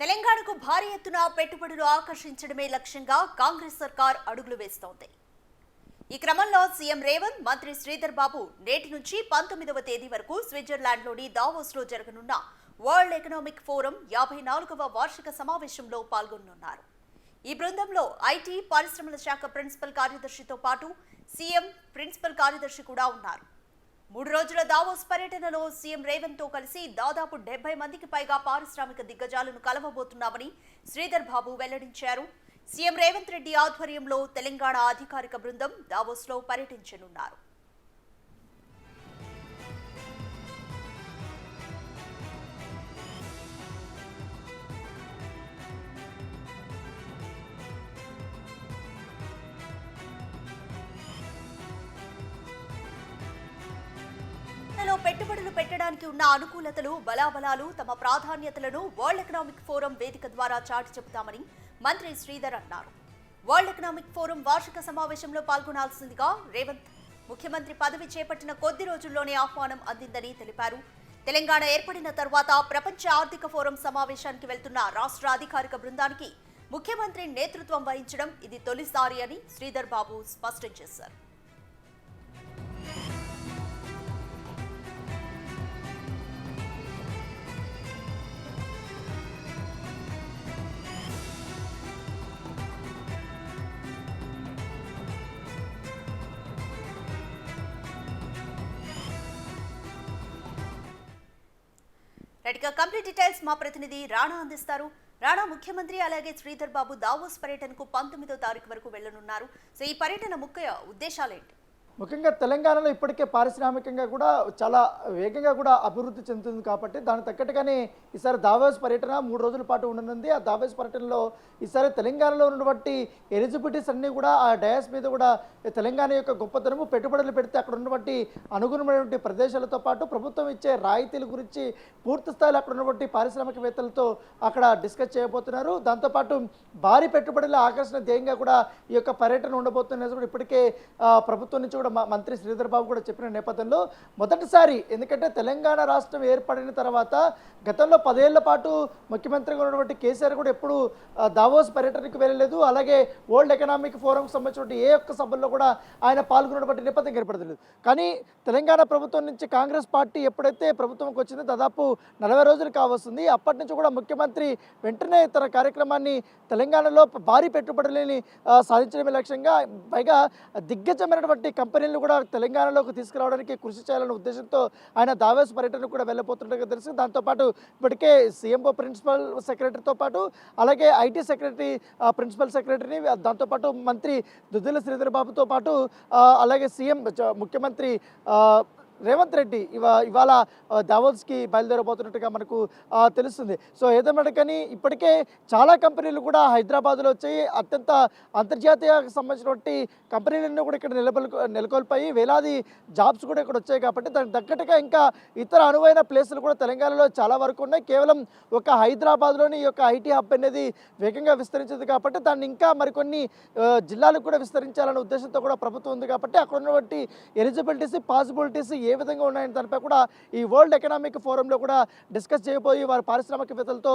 తెలంగాణకు భారీ ఎత్తున పెట్టుబడులు ఆకర్షించడమే లక్ష్యంగా కాంగ్రెస్ సర్కార్ అడుగులు వేస్తోంది. ఈ క్రమంలో సీఎం రేవంత్, మంత్రి శ్రీధర్ బాబు నేటి నుంచి 19వ తేదీ వరకు స్విట్జర్లాండ్లోని దావోస్లో జరగనున్న వరల్డ్ ఎకనామిక్ ఫోరం 54వ వార్షిక సమావేశంలో పాల్గొనున్నారు. ఈ బృందంలో ఐటీ, పరిశ్రమల శాఖ ప్రిన్సిపల్ కార్యదర్శితో పాటు సీఎం ప్రిన్సిపల్ కార్యదర్శి కూడా ఉన్నారు. 3 రోజుల దావోస్ పర్యటనలో సీఎం రేవంత్ తో కలిసి దాదాపు 70 మందికి పైగా పారిశ్రామిక దిగ్గజాలను కలవబోతున్నామని శ్రీధర్ బాబు వెల్లడించారు. సీఎం రేవంత్ రెడ్డి ఆధ్వర్యంలో తెలంగాణ అధికారిక బృందం దావోస్లో పర్యటించనున్నారు. పెట్టుబడులు పెట్టడానికి ఉన్న అనుకూలతలు, బలాబలాలు, తమ ప్రాధాన్యతలను వరల్డ్ ఎకనామిక్ ఫోరం వేదిక ద్వారా చాటి చెబుతామని మంత్రి శ్రీధర్ అన్నారు. వరల్డ్ ఎకనామిక్ ఫోరం వార్షిక సమావేశంలో పాల్గొనాల్సిందిగా రేవంత్ ముఖ్యమంత్రి పదవి చేపట్టిన కొద్ది రోజుల్లోనే ఆహ్వానం అందిందని తెలిపారు. తెలంగాణ ఏర్పడిన తర్వాత ప్రపంచ ఆర్థిక ఫోరం సమావేశానికి వెళ్తున్న రాష్ట్ర అధికారిక బృందానికి ముఖ్యమంత్రి నేతృత్వం వహించడం ఇది తొలిసారి అని శ్రీధర్ బాబు స్పష్టం చేశారు. కంప్లీట్ డీటెయిల్స్ మా ప్రతినిధి రాణా అందిస్తారు. రాణా, ముఖ్యమంత్రి అలాగే శ్రీధర్ బాబు దావోస్ పర్యటనకు 19వ తారీఖు వరకు వెళ్లనున్నారు. సో ఈ పర్యటన ముఖ్య ఉద్దేశాలేంటి? ముఖ్యంగా తెలంగాణలో ఇప్పటికే పారిశ్రామికంగా కూడా చాలా వేగంగా కూడా అభివృద్ధి చెందుతుంది కాబట్టి దానికి తగ్గట్టుగానే ఈసారి దావోస్ పర్యటన 3 రోజుల పాటు ఉండనుంది. ఆ దావోస్ పర్యటనలో ఈసారి తెలంగాణలో ఉన్నటువంటి ఎలిజిబిలిటీస్ అన్నీ కూడా ఆ డయాస్ మీద కూడా తెలంగాణ యొక్క గొప్పతనము, పెట్టుబడులు పెడితే అక్కడ ఉన్నటువంటి అనుగుణమైనటువంటి ప్రదేశాలతో పాటు ప్రభుత్వం ఇచ్చే రాయితీల గురించి పూర్తి స్థాయిలో అక్కడ ఉన్నటువంటి పారిశ్రామికవేత్తలతో అక్కడ డిస్కస్ చేయబోతున్నారు. దాంతోపాటు భారీ పెట్టుబడుల ఆకర్షణ ధ్యేయంగా కూడా ఈ యొక్క పర్యటన ఉండబోతున్నది ఇప్పటికే ప్రభుత్వం నుంచి మంత్రి శ్రీధర్ బాబు కూడా చెప్పిన నేపథ్యంలో మొదటిసారి, ఎందుకంటే తెలంగాణ రాష్ట్రం ఏర్పడిన తర్వాత గతంలో 10 ఏళ్ల పాటు ముఖ్యమంత్రిగా ఉన్నటువంటి కేసీఆర్ కూడా ఎప్పుడు దావోస్ పర్యటనకు వెళ్ళలేదు. అలాగే వరల్డ్ ఎకనామిక్ ఫోరం సంబంధించిన ఏ ఒక్క సభల్లో కూడా ఆయన పాల్గొన్నటువంటి నేపథ్యం ఏర్పడలేదు. కానీ తెలంగాణ ప్రభుత్వం నుంచి కాంగ్రెస్ పార్టీ ఎప్పుడైతే ప్రభుత్వంకి వచ్చిందో దాదాపు 40 రోజులు కావస్తుంది. అప్పటి నుంచి కూడా ముఖ్యమంత్రి వెంటనే తన కార్యక్రమాన్ని తెలంగాణలో భారీ పెట్టుబడులని సాధించడమే లక్ష్యంగా, పైగా దిగ్గజమైనటువంటి కంపెనీలను కూడా తెలంగాణలోకి తీసుకురావడానికి కృషి చేయాలనే ఉద్దేశంతో ఆయన దావోస్ పర్యటనకు కూడా వెళ్ళబోతున్నట్టుగా తెలుసు. దాంతోపాటు ఇప్పటికే సీఎంఓ ప్రిన్సిపల్ సెక్రటరీతో పాటు అలాగే ఐటీ సెక్రటరీ, ప్రిన్సిపల్ సెక్రటరీని, దాంతోపాటు మంత్రి దుద్దిల శ్రీధర్ బాబుతో పాటు అలాగే సీఎం ముఖ్యమంత్రి రేవంత్ రెడ్డి ఇవాళ దావోస్కి బయలుదేరబోతున్నట్టుగా మనకు తెలుస్తుంది. సో ఏదేమైనా కానీ ఇప్పటికే చాలా కంపెనీలు కూడా హైదరాబాద్లో వచ్చాయి. అత్యంత అంతర్జాతీయ సంబంధించినటువంటి కంపెనీలన్నీ కూడా ఇక్కడ నెలకొల్పాయి. వేలాది జాబ్స్ కూడా ఇక్కడ వచ్చాయి కాబట్టి దానికి తగ్గట్టుగా ఇంకా ఇతర అనువైన ప్లేసులు కూడా తెలంగాణలో చాలా వరకు ఉన్నాయి. కేవలం ఒక హైదరాబాద్లోని ఈ యొక్క ఐటీ హబ్ అనేది వేగంగా విస్తరించింది కాబట్టి దాన్ని ఇంకా మరికొన్ని జిల్లాలకు కూడా విస్తరించాలనే ఉద్దేశంతో కూడా ప్రభుత్వం ఉంది కాబట్టి అక్కడ ఉన్నటువంటి ఎలిజిబిలిటీస్, పాసిబిలిటీస్ ఏ విధంగా ఉన్నాయని దానిపై కూడా ఈ వరల్డ్ ఎకనామిక్ ఫోరంలో కూడా డిస్కస్ చేయబోయి వారి పారిశ్రామికవేత్తలతో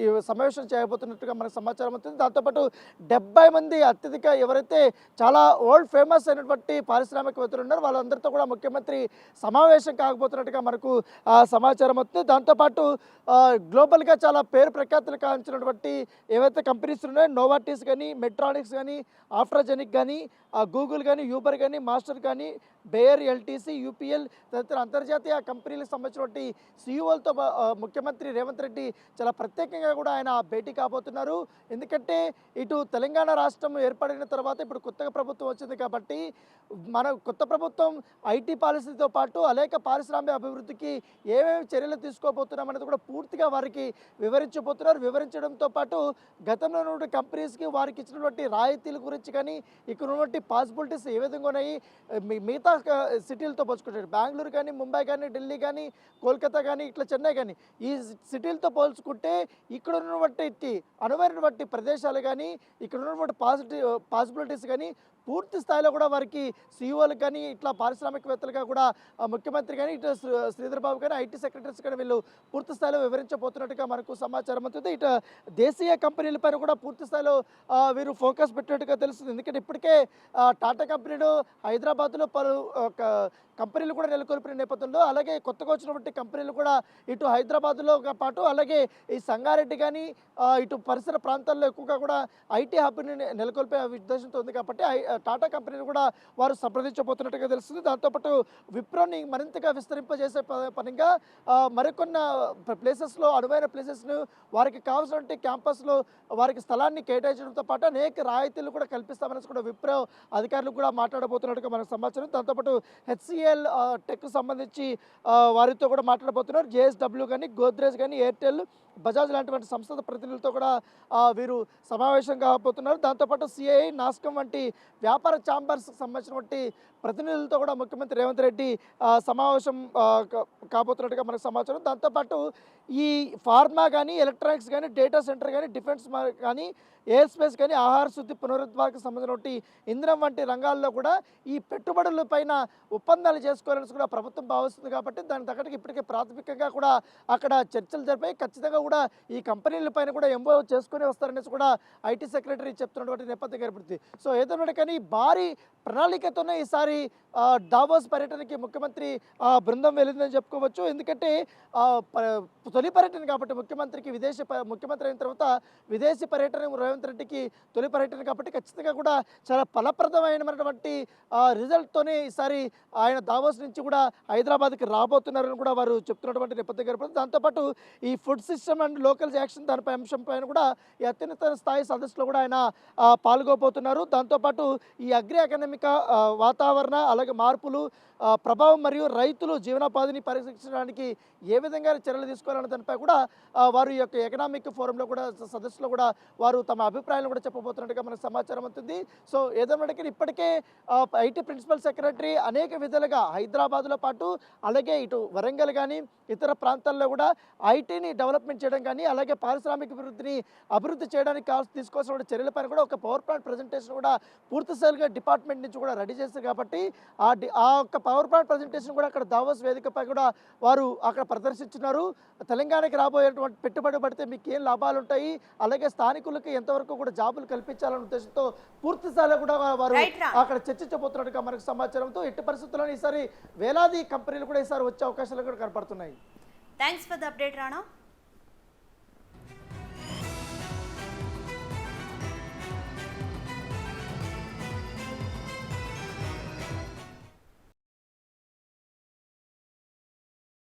ఈ సమావేశం చేయబోతున్నట్టుగా మనకు సమాచారం అవుతుంది. దాంతోపాటు 70 మంది అత్యధిక ఎవరైతే చాలా వరల్డ్ ఫేమస్ అయినటువంటి పారిశ్రామికవేత్తలు ఉన్నారో వాళ్ళందరితో కూడా ముఖ్యమంత్రి సమావేశం కాకపోతున్నట్టుగా మనకు సమాచారం అవుతుంది. దాంతోపాటు గ్లోబల్గా చాలా పేరు ప్రఖ్యాతులు కాంచినటువంటి ఏవైతే కంపెనీస్ ఉన్నాయో, నోవార్టిస్ కానీ, మెట్రానిక్స్ కానీ, ఆఫ్ట్రాజెనిక్ కానీ, గూగుల్ కానీ, యూబర్ కానీ, మాస్టర్ కానీ, బేయర్, ఎల్టీసీ, యూపీఎల్ తదితర అంతర్జాతీయ కంపెనీలకు సంబంధించినటువంటి సీఈఓలతో ముఖ్యమంత్రి రేవంత్ రెడ్డి చాలా ప్రత్యేకంగా కూడా ఆయన భేటీ కాబోతున్నారు. ఎందుకంటే ఇటు తెలంగాణ రాష్ట్రం ఏర్పడిన తర్వాత ఇప్పుడు కొత్తగా ప్రభుత్వం వచ్చింది కాబట్టి మన కొత్త ప్రభుత్వం ఐటీ పాలసీతో పాటు అనేక పారిశ్రామిక అభివృద్ధికి ఏమేమి చర్యలు తీసుకోబోతున్నాం అనేది కూడా పూర్తిగా వారికి వివరించబోతున్నారు. వివరించడంతో పాటు గతంలో ఉన్నటువంటి కంపెనీస్కి వారికి ఇచ్చినటువంటి రాయితీల గురించి కానీ, ఇక్కడ ఉన్నటువంటి పాసిబిలిటీస్ ఏ విధంగా ఉన్నాయి, మిగతా సిటీలతో పోల్చుకుంటారు, బెంగళూరు కానీ, ముంబై కానీ, ఢిల్లీ కానీ, కోల్కతా కానీ, ఇట్లా చెన్నై కానీ, ఈ సిటీలతో పోల్చుకుంటే ఇక్కడ ఉన్నటువంటి అనువైనటువంటి ప్రదేశాలు కానీ, ఇక్కడ ఉన్నటువంటి పాసిబిలిటీస్ కానీ పూర్తి స్థాయిలో కూడా వారికి సీఈఓలకు కానీ ఇట్లా పారిశ్రామికవేత్తలుగా కూడా ముఖ్యమంత్రి కానీ ఇటు శ్రీధర్ బాబు కానీ ఐటీ సెక్రటరీస్ కానీ వీళ్ళు పూర్తి స్థాయిలో వివరించబోతున్నట్టుగా మనకు సమాచారం అవుతుంది. ఇటు దేశీయ కంపెనీలపైన కూడా పూర్తి స్థాయిలో వీరు ఫోకస్ పెట్టినట్టుగా తెలుస్తుంది. ఎందుకంటే ఇప్పటికే టాటా కంపెనీలు హైదరాబాద్లో పలు కంపెనీలు కూడా నెలకొల్పిన నేపథ్యంలో అలాగే కొత్తగా వచ్చినటువంటి కంపెనీలు కూడా ఇటు హైదరాబాద్లో పాటు అలాగే ఈ సంగారెడ్డి కానీ ఇటు పరిసర ప్రాంతాల్లో ఎక్కువగా కూడా ఐటీ హబ్ని నెలకొల్పే ఉద్దేశంతో ఉంది కాబట్టి టాటా కంపెనీలు కూడా వారు సంప్రదించబోతున్నట్టుగా తెలుస్తుంది. దాంతోపాటు విప్రోని మరింతగా విస్తరింపజేసే పనిగా మరికొన్న ప్లేసెస్లో అనువైన ప్లేసెస్ను వారికి కావాల్సినటువంటి క్యాంపస్లో వారికి స్థలాన్ని కేటాయించడంతో పాటు అనేక రాయితీలు కూడా కల్పిస్తామని కూడా విప్రో అధికారులు కూడా మాట్లాడబోతున్నట్టుగా మనకు సమాచారం. దాంతోపాటు హెచ్సిఎల్ టెక్ సంబంధించి వారితో కూడా మాట్లాడబోతున్నారు. జేఎస్డబ్ల్యూ కానీ గోద్రేజ్ కానీ ఎయిర్టెల్ బజాజ్ లాంటి సంస్థల ప్రతినిధులతో కూడా వీరు సమావేశం కాబోతున్నారు. దాంతోపాటు సిఐఐ నాస్కం వంటి వ్యాపార ఛాంబర్స్కి సంబంధించినటువంటి ప్రతినిధులతో కూడా ముఖ్యమంత్రి రేవంత్ రెడ్డి సమావేశం కాబోతున్నట్టుగా మనకు సమాచారం. దాంతోపాటు ఈ ఫార్మా కానీ ఎలక్ట్రానిక్స్ కానీ డేటా సెంటర్ కానీ డిఫెన్స్ కానీ ఎయిర్ స్పేస్ కానీ ఆహార శుద్ధి పునరుద్ధారకు సంబంధించినటువంటి ఇంధనం వంటి రంగాల్లో కూడా ఈ పెట్టుబడుల పైన ఒప్పందాలు చేసుకోవాలని కూడా ప్రభుత్వం భావిస్తుంది కాబట్టి దాని తగ్గట్టుగా ఇప్పటికే ప్రాథమికంగా కూడా అక్కడ చర్చలు జరిపాయి. ఖచ్చితంగా కూడా ఈ కంపెనీల పైన కూడా ఎంఓ చేసుకుని వస్తారనేసి కూడా ఐటీ సెక్రటరీ చెప్తున్నటువంటి నేపథ్యం ఏర్పడుతుంది. సో ఏదైనా కానీ భారీ ప్రణాళికతోనే ఈసారి దావోస్ పర్యటనకి ముఖ్యమంత్రి బృందం వెళ్ళిందని చెప్పుకోవచ్చు. ఎందుకంటే తొలి పర్యటన కాబట్టి ముఖ్యమంత్రికి ముఖ్యమంత్రి అయిన తర్వాత విదేశీ పర్యటన రేవంత్ రెడ్డికి తొలి పర్యటన కాబట్టి ఖచ్చితంగా కూడా చాలా ఫలప్రదమైనటువంటి రిజల్ట్తోనే ఈసారి ఆయన దావోస్ నుంచి కూడా హైదరాబాద్కి రాబోతున్నారని కూడా వారు చెప్తున్నటువంటి నేపథ్యం ఏర్పడుతుంది. దాంతోపాటు ఈ food system and local action దానిపై అంశం పైన కూడా ఈ అత్యున్నత స్థాయి సదస్సులో కూడా ఆయన పాల్గొబోతున్నారు. దాంతోపాటు ఈ అగ్రి ఎకనామిక్ వాతావరణ అలాగే మార్పులు ప్రభావం మరియు రైతులు జీవనోపాధిని పరిరక్షించడానికి ఏ విధంగా చర్యలు తీసుకోవాలన్న దానిపై కూడా వారు ఈ యొక్క ఎకనామిక్ ఫోరంలో కూడా సదస్సులో కూడా వారు తమ అభిప్రాయాలను కూడా చెప్పబోతున్నట్టుగా మనకు సమాచారం అవుతుంది. సో ఏదైనా ఇప్పటికే ఐటీ ప్రిన్సిపల్ సెక్రటరీ అనేక విధాలుగా హైదరాబాద్లో పాటు అలాగే ఇటు వరంగల్ కానీ ఇతర ప్రాంతాల్లో కూడా ఐటీని డెవలప్మెంట్ చేయడం కానీ అలాగే పారిశ్రామిక అభివృద్ధి చేయడానికి తీసుకోవాల్సిన చర్యలపైన కూడా ఒక పవర్ పాయింట్ ప్రజెంటేషన్ కూడా పూర్తి స్థాయిగా డిపార్ట్మెంట్ నుంచి కూడా రెడీ చేస్తారు కాబట్టి ఆ యొక్క పవర్ పాయింట్ ప్రజెంటేషన్ కూడా అక్కడ దావోస్ వేదికపై కూడా వారు అక్కడ ప్రదర్శించున్నారు. తెలంగాణకి రాబోయేటువంటి పెట్టుబడి పడితే మీకు ఏం లాభాలు ఉంటాయి అలాగే స్థానికులకి ఎంతవరకు కూడా జాబులు కల్పించాలనే ఉద్దేశంతో పూర్తి స్థాయిలో కూడా వారు అక్కడ చర్చించబోతున్నట్టుగా మనకు సమాచారంతో ఎట్టి పరిస్థితుల్లో ఈసారి వేలాది కంపెనీలు కూడా ఈసారి వచ్చే అవకాశాలు కూడా కనపడుతున్నాయి. Thanks for the update Rana.